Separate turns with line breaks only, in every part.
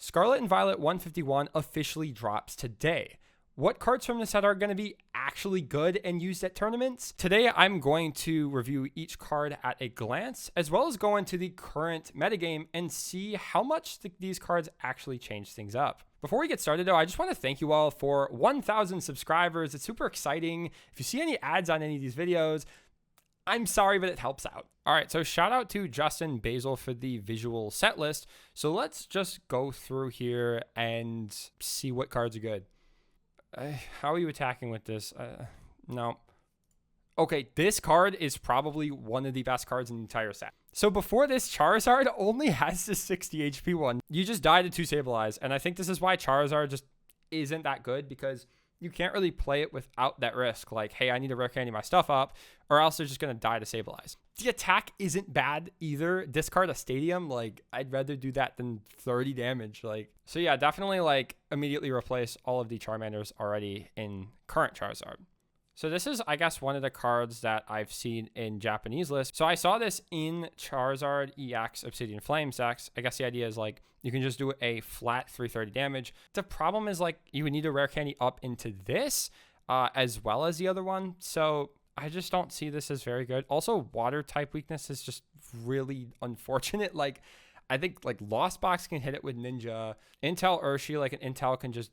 Scarlet and Violet 151 officially drops today. What cards from the set are going to be actually good and used at tournaments? Today, I'm going to review each card at a glance, as well as go into the current metagame and see how much these cards actually change things up. Before we get started, though, I just want to thank you all for 1,000 subscribers. It's super exciting. If you see any ads on any of these videos, I'm sorry, but it helps out. All right, so shout out to Justin Basil for the visual set list. So let's just go through here and see what cards are good. How are you attacking with this? No. Okay, this card is probably one of the best cards in the entire set. So before this, Charizard only has the 60 HP one. You just die to 2 Sableye, and I think this is why Charizard just isn't that good, because you can't really play it without that risk. Like, hey, I need to rare candy my stuff up, or else they're just going to die to Sableye. The attack isn't bad either. Discard a Stadium. Like, I'd rather do that than 30 damage. Like, so yeah, definitely like immediately replace all of the Charmanders already in current Charizard. So this is, I guess, one of the cards that I've seen in Japanese lists. So I saw this in Charizard EX Obsidian Flames decks. I guess the idea is like you can just do a flat 330 damage. The problem is like you would need to rare candy up into this as well as the other one. So I just don't see this as very good. Also, water type weakness is just really unfortunate. Like I think like Lost Box can hit it with Ninja. Intel Urshi, like an Intel can just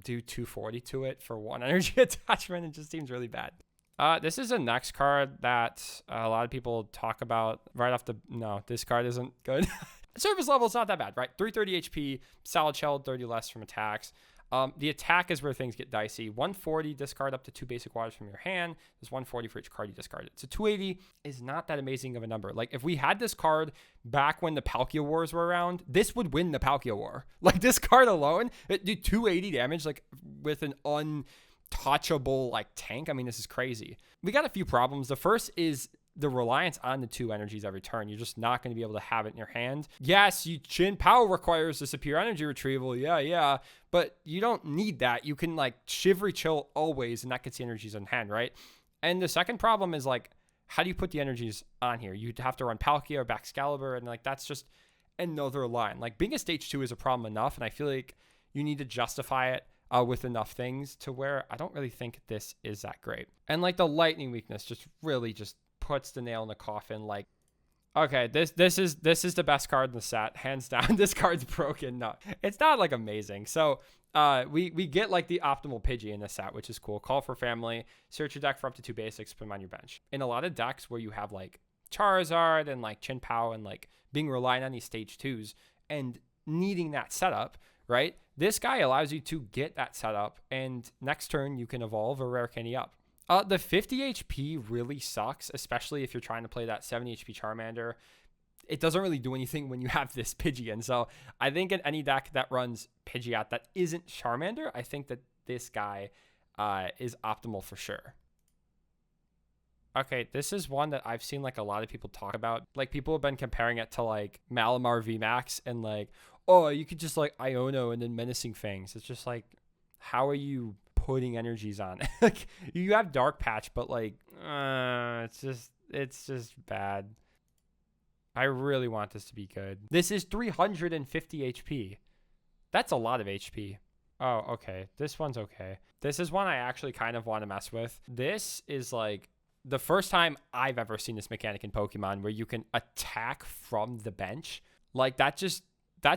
do 240 to it for 1 energy attachment. It just seems really bad. This is the next card that a lot of people talk about right off the... No, this card isn't good. Surface level is not that bad, right? 330 HP, solid shell, 30 less from attacks. The attack is where things get dicey. 140, discard up to 2 basic waters from your hand. There's 140 for each card you discarded. So 280 is not that amazing of a number. Like if we had this card back when the Palkia Wars were around, this would win the Palkia War. Like this card alone, it did 280 damage like with an untouchable like tank. I mean, this is crazy. We got a few problems. The first is the reliance on the 2 energies every turn. You're just not going to be able to have it in your hand. Yes, Chin Power requires disappear energy retrieval. Yeah. But you don't need that. You can like Shivery Chill always, and that gets the energies in hand, right? And the second problem is like, how do you put the energies on here? You'd have to run Palkia or Baxcalibur, and like that's just another line. Like being a stage 2 is a problem enough, and I feel like you need to justify it with enough things to where I don't really think this is that great. And like the lightning weakness just really just puts the nail in the coffin. Like, okay, this is the best card in the set, hands down. This card's broken. No, it's not like amazing. So we get like the optimal Pidgey in this set, which is cool. Call for family, search your deck for up to 2 basics, put them on your bench. In a lot of decks where you have like Charizard and like Chin Pao and like being reliant on these stage 2s and needing that setup, right? This guy allows you to get that setup, and next turn you can evolve or rare candy up. The 50 HP really sucks, especially if you're trying to play that 70 HP Charmander. It doesn't really do anything when you have this Pidgeot. So I think in any deck that runs Pidgeot that isn't Charmander, I think that this guy is optimal for sure. Okay, this is one that I've seen like a lot of people talk about. Like people have been comparing it to like Malamar VMAX and like, oh, you could just like Iono and then Menacing Fangs. It's just like, how are you putting energies on? Like you have Dark Patch, but like it's just bad. I really want this to be good. This is 350 HP. That's a lot of HP. Oh, okay. This one's okay. This is one I actually kind of want to mess with. This is like the first time I've ever seen this mechanic in Pokemon where you can attack from the bench. Like that's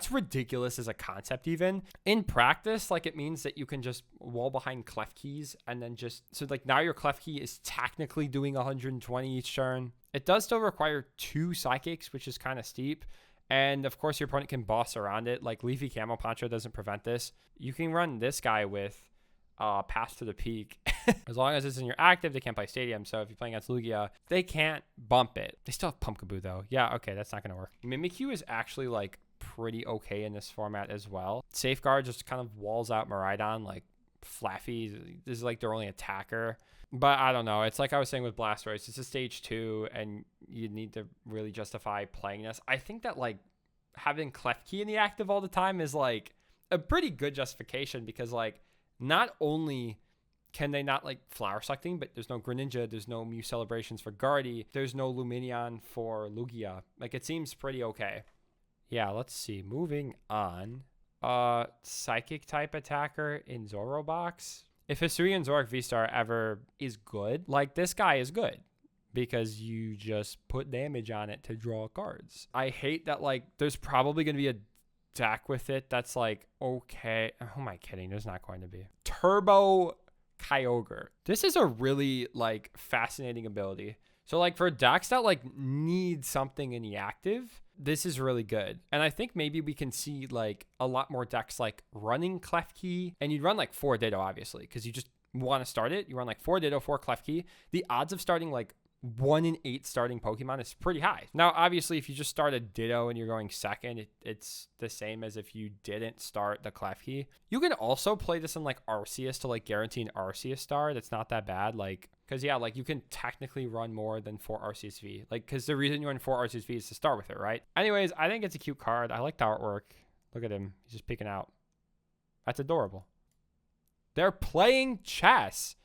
ridiculous as a concept even. In practice, like it means that you can just wall behind Clef Keys and then just... So like now your Clef Key is technically doing 120 each turn. It does still require 2 Psychics, which is kind of steep. And of course your opponent can boss around it. Like Leafy Camo Poncho doesn't prevent this. You can run this guy with Pass to the Peak. As long as it's in your active, they can't play Stadium. So if you're playing against Lugia, they can't bump it. They still have Pumpkaboo though. Yeah, okay, that's not going to work. Mimikyu is actually like pretty okay in this format as well. Safeguard just kind of walls out Miraidon. Like Flaffy, this is like their only attacker. But I don't know. It's like I was saying with Blastoise. It's a stage 2, and you need to really justify playing this. I think that like having Clef Key in the active all the time is like a pretty good justification, because like not only can they not like Flower Sucking, but there's no Greninja, there's no Mew Celebrations for Guardy, there's no Lumineon for Lugia. Like it seems pretty okay. Yeah, let's see. Moving on. Psychic type attacker in Zorobox. If Hisuian Zoroark V-Star ever is good, like this guy is good because you just put damage on it to draw cards. I hate that like there's probably going to be a deck with it that's like, okay, who am I kidding? There's not going to be. Turbo Kyogre. This is a really like fascinating ability. So like for decks that like need something in the active, this is really good. And I think maybe we can see like a lot more decks like running Klefki, and you'd run like 4 Ditto obviously because you just want to start it. You run like 4 Ditto, 4 Klefki. The odds of starting like 1 in 8 starting Pokemon is pretty high. Now, obviously, if you just start a Ditto and you're going second, it's the same as if you didn't start the Klefki. You can also play this in like Arceus to like guarantee an Arceus start. It's not that bad. Like, because yeah, like you can technically run more than 4 Arceus V. Like, because the reason you run 4 Arceus V is to start with it, right? Anyways, I think it's a cute card. I like the artwork. Look at him. He's just peeking out. That's adorable. They're playing chess.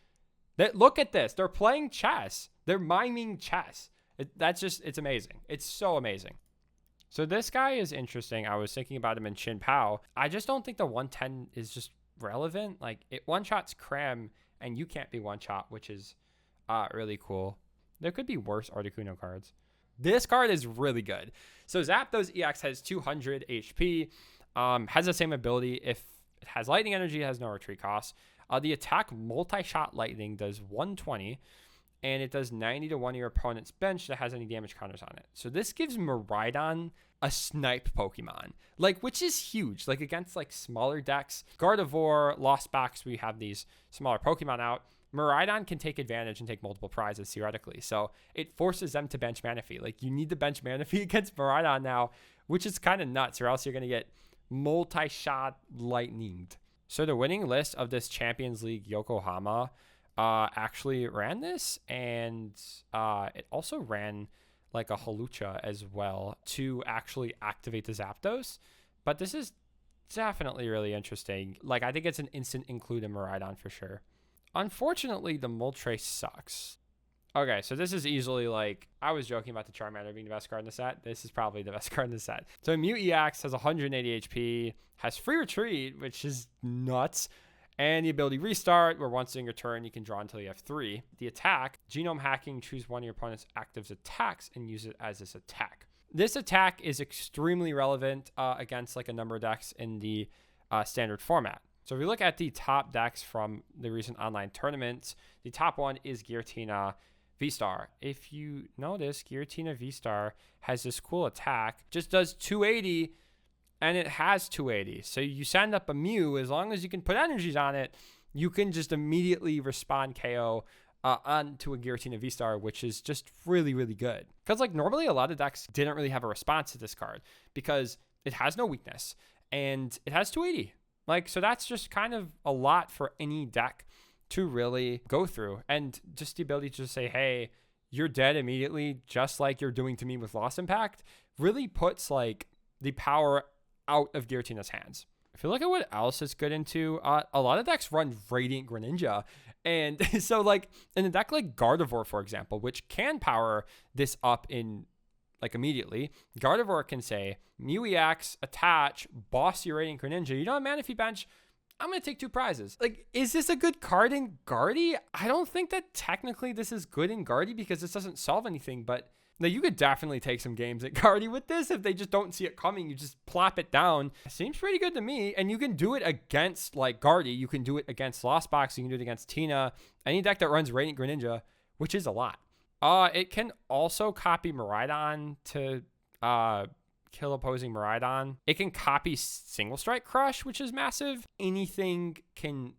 Look at this. They're playing chess. They're miming chess. It's amazing. It's so amazing. So this guy is interesting. I was thinking about him in Chin Pao. I just don't think the 110 is just relevant. Like it one-shots Cram and you can't be one-shot, which is really cool. There could be worse Articuno cards. This card is really good. So Zapdos EX has 200 HP. Has the same ability. If it has lightning energy, it has no retreat cost. The attack multi-shot lightning does 120. And it does 90 to 1 of your opponent's bench that has any damage counters on it. So this gives Miraidon a snipe Pokemon, like, which is huge. Like against like smaller decks, Gardevoir, Lost Box, we have these smaller Pokemon out. Miraidon can take advantage and take multiple prizes theoretically. So it forces them to bench Manaphy. Like you need to bench Manaphy against Miraidon now, which is kind of nuts, or else you're going to get multi-shot lightninged. So the winning list of this Champions League Yokohama actually ran this, and it also ran like a Halucha as well to actually activate the Zapdos. But this is definitely really interesting. Like I think it's an instant include in Miraidon for sure. Unfortunately, the Moltres sucks. Okay, so this is easily like, I was joking about the Charmander being the best card in the set. This is probably the best card in the set. So Mew EX has 180 HP, has free retreat, which is nuts. And the ability Restart, where once in your turn, you can draw until you have 3. The attack, Genome Hacking, choose one of your opponent's actives attacks and use it as this attack. This attack is extremely relevant against like a number of decks in the standard format. So if we look at the top decks from the recent online tournaments, the top one is Giratina V-Star. If you notice, Giratina V-Star has this cool attack, just does 280, and it has 280. So you send up a Mew, as long as you can put energies on it, you can just immediately respond KO onto a Giratina V-Star, which is just really, really good. Because like normally a lot of decks didn't really have a response to this card because it has no weakness and it has 280. Like, so that's just kind of a lot for any deck to really go through. And just the ability to just say, hey, you're dead immediately, just like you're doing to me with Lost Impact, really puts like the power out of Giratina's hands. If you look at what else it's good into, a lot of decks run Radiant Greninja. And so like in a deck like Gardevoir, for example, which can power this up in like immediately, Gardevoir can say, Mew EX, attach, boss your Radiant Greninja. You don't have Manaphy bench, I'm going to take 2 prizes. Like, is this a good card in Guardy? I don't think that technically this is good in Guardy because this doesn't solve anything, but now, you could definitely take some games at Guardy with this. If they just don't see it coming, you just plop it down. It seems pretty good to me. And you can do it against, like, Guardy. You can do it against Lost Box. You can do it against Tina. Any deck that runs Radiant Greninja, which is a lot. It can also copy Miraidon to kill opposing Miraidon. It can copy Single Strike Crush, which is massive. Anything can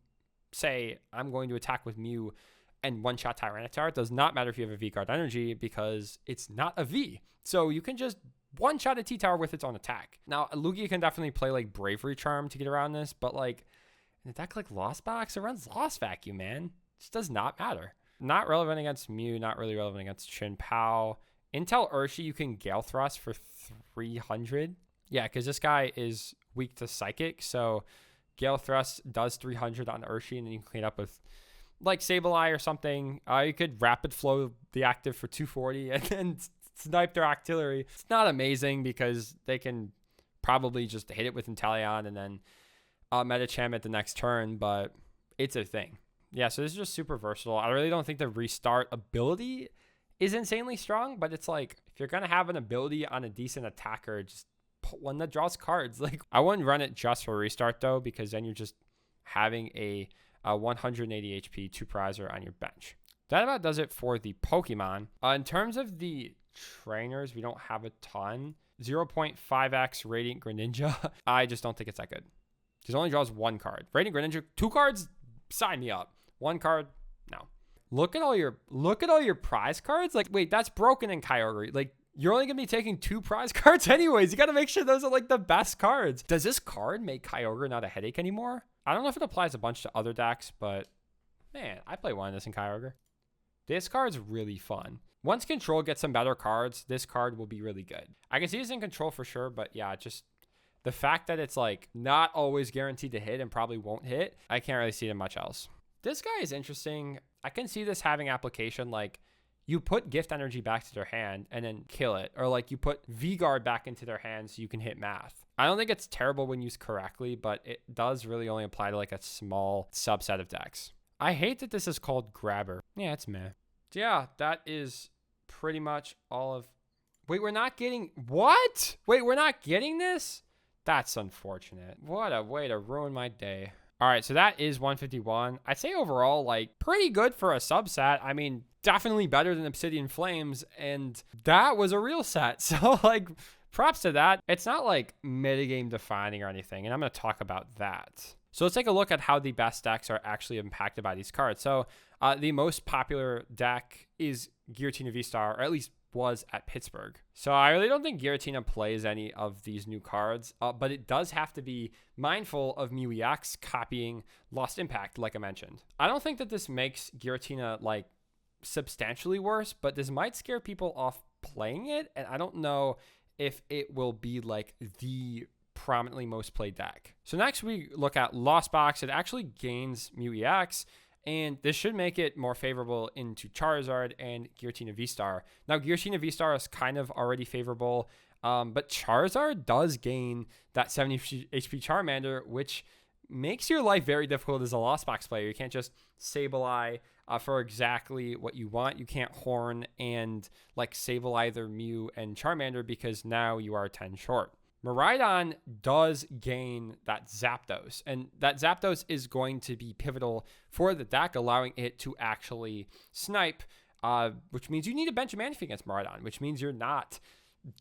say, I'm going to attack with Mew and one-shot Tyranitar. It does not matter if you have a V-Guard energy because it's not a V. So you can just one-shot a T-Tower with its own attack. Now, Lugia can definitely play like Bravery Charm to get around this, but like in a deck like Lost Box, it runs Lost Vacuum, man. It just does not matter. Not relevant against Mew, not really relevant against Chin Pao. Intel Urshi, you can Gale Thrust for 300. Yeah, because this guy is weak to Psychic, so Gale Thrust does 300 on Urshi, and then you can clean up with like Sableye or something. You could Rapid Flow the active for 240 and then snipe their Octillery. It's not amazing because they can probably just hit it with Inteleon and then Metacham at the next turn, but it's a thing. Yeah, so this is just super versatile. I really don't think the restart ability is insanely strong, but it's like, if you're going to have an ability on a decent attacker, just put one that draws cards. Like, I wouldn't run it just for restart though, because then you're just having a 180 HP 2-prizer on your bench. That about does it for the Pokemon. In terms of the trainers, we don't have a ton. 0.5x Radiant Greninja. I just don't think it's that good. Because it only draws one card. Radiant Greninja, 2 cards, sign me up. 1 card, no. Look at all your prize cards. Like, wait, that's broken in Kyogre. Like, you're only gonna be taking 2 prize cards anyways. You gotta make sure those are like the best cards. Does this card make Kyogre not a headache anymore? I don't know if it applies a bunch to other decks, but man, I play one of this in Kyogre. This card's really fun. Once Control gets some better cards, this card will be really good. I can see this in Control for sure, but yeah, just the fact that it's like not always guaranteed to hit and probably won't hit, I can't really see it in much else. This guy is interesting. I can see this having application, like you put gift energy back to their hand and then kill it, or like you put V-Guard back into their hand so you can hit math. I don't think it's terrible when used correctly, but it does really only apply to like a small subset of decks. I hate that this is called Grabber. Yeah, it's meh. So yeah, that is pretty much all of... Wait, we're not getting... What? Wait, we're not getting this? That's unfortunate. What a way to ruin my day. All right, so that is 151. I'd say overall, like, pretty good for a subset. I mean, definitely better than Obsidian Flames, and that was a real set. So, like, props to that. It's not, like, metagame defining or anything, and I'm going to talk about that. So let's take a look at how the best decks are actually impacted by these cards. So the most popular deck is Giratina V-Star, or at least was at Pittsburgh. So I really don't think Giratina plays any of these new cards, but it does have to be mindful of Mew EX copying Lost Impact, like I mentioned. I don't think that this makes Giratina like substantially worse, but this might scare people off playing it, and I don't know if it will be like the prominently most played deck. So next we look at Lost Box. It actually gains Mew EX, and this should make it more favorable into Charizard and Giratina V-Star. Now, Giratina V-Star is kind of already favorable, but Charizard does gain that 70 HP Charmander, which makes your life very difficult as a Lost Box player. You can't just Sableye for exactly what you want. You can't Horn and like Sableye either Mew and Charmander because now you are 10 short. Miraidon does gain that Zapdos, and that Zapdos is going to be pivotal for the deck, allowing it to actually snipe, which means you need a bench of Manaphy against Miraidon, which means you're not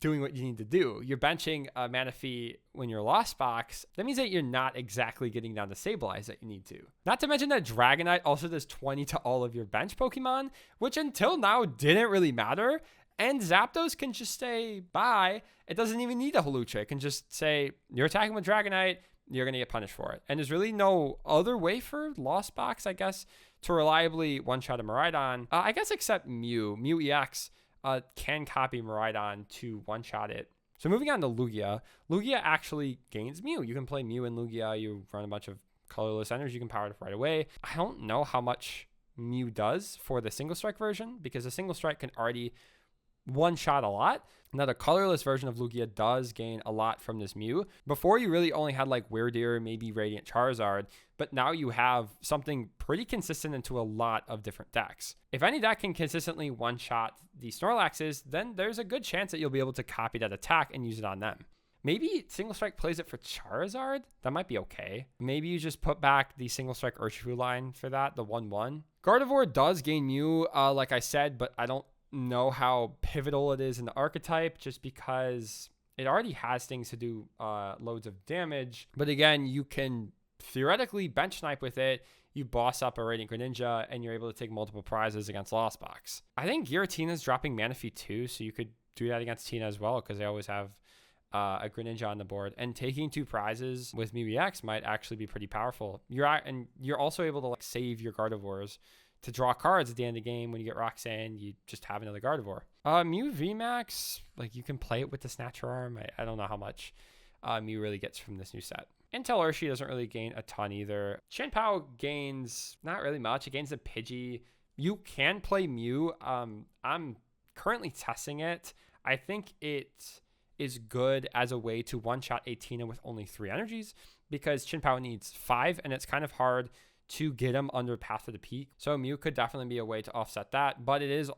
doing what you need to do. You're benching Manaphy when you're Lost Box. That means that you're not exactly getting down the Sableyes that you need to. Not to mention that Dragonite also does 20 to all of your bench Pokemon, which until now didn't really matter. And Zapdos can just say bye. It doesn't even need a Hawlucha. It can just say, you're attacking with Dragonite, you're going to get punished for it. And there's really no other way for Lost Box, I guess, to reliably one-shot a Miraidon. I guess except Mew. Mew EX can copy Miraidon to one-shot it. So moving on to Lugia. Lugia actually gains Mew. You can play Mew and Lugia. You run a bunch of colorless energy. You can power it up right away. I don't know how much Mew does for the single strike version, because the single strike can already one shot a lot. Now the colorless version of Lugia does gain a lot from this Mew. Before you really only had like Weirdeer, maybe Radiant Charizard, but now you have something pretty consistent into a lot of different decks. If any deck can consistently one-shot the Snorlaxes, then there's a good chance that you'll be able to copy that attack and use it on them. Maybe Single Strike plays it for Charizard? That might be okay. Maybe you just put back the Single Strike Urshifu line for that, the 1-1. Gardevoir does gain Mew, like I said, but I don't know how pivotal it is in the archetype, just because it already has things to do loads of damage. But again, you can theoretically bench snipe with it. You boss up a Radiant Greninja and you're able to take multiple prizes against Lost Box. I think Giratina's dropping Manaphy too, so you could do that against Tina as well, because they always have a Greninja on the board. And taking 2 prizes with Mew EX might actually be pretty powerful. You're also able to like save your Gardevoirs to draw cards at the end of the game. When you get Roxanne, you just have another Gardevoir. Mew VMAX, like you can play it with the Snatcher Arm. I don't know how much Mew really gets from this new set. Intel Urshi doesn't really gain a ton either. Shenpao gains not really much. It gains the Pidgey. You can play Mew. I'm currently testing it. I think it is good as a way to one-shot a Tina with only 3 energies, because Chin-Pao needs 5, and it's kind of hard to get him under Path of the Peak. So Mew could definitely be a way to offset that, but it is,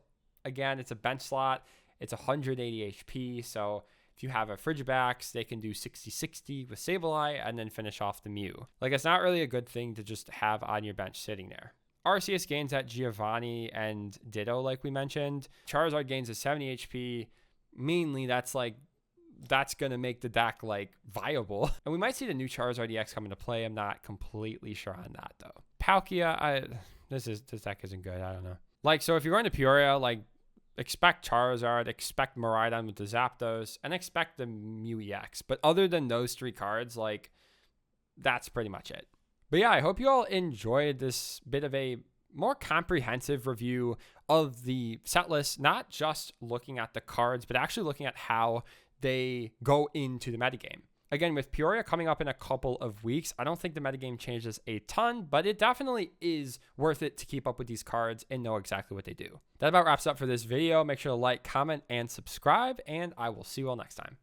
again, it's a bench slot. It's 180 HP, so if you have a Frigibax, they can do 60-60 with Sableye and then finish off the Mew. Like, it's not really a good thing to just have on your bench sitting there. Arceus gains at Giovanni and Ditto, like we mentioned. Charizard gains a 70 HP. Mainly, that's going to make the deck, like, viable. And we might see the new Charizard EX come into play. I'm not completely sure on that, though. Palkia, this deck isn't good. I don't know. Like, so if you're going to Peoria, like, expect Charizard, expect Miraidon with the Zapdos, and expect the Mew EX. But other than those 3 cards, like, that's pretty much it. But yeah, I hope you all enjoyed this bit of a more comprehensive review of the set list, not just looking at the cards, but actually looking at how they go into the metagame. Again, with Peoria coming up in a couple of weeks, I don't think the metagame changes a ton, but it definitely is worth it to keep up with these cards and know exactly what they do. That about wraps up for this video. Make sure to like, comment, and subscribe, and I will see you all next time.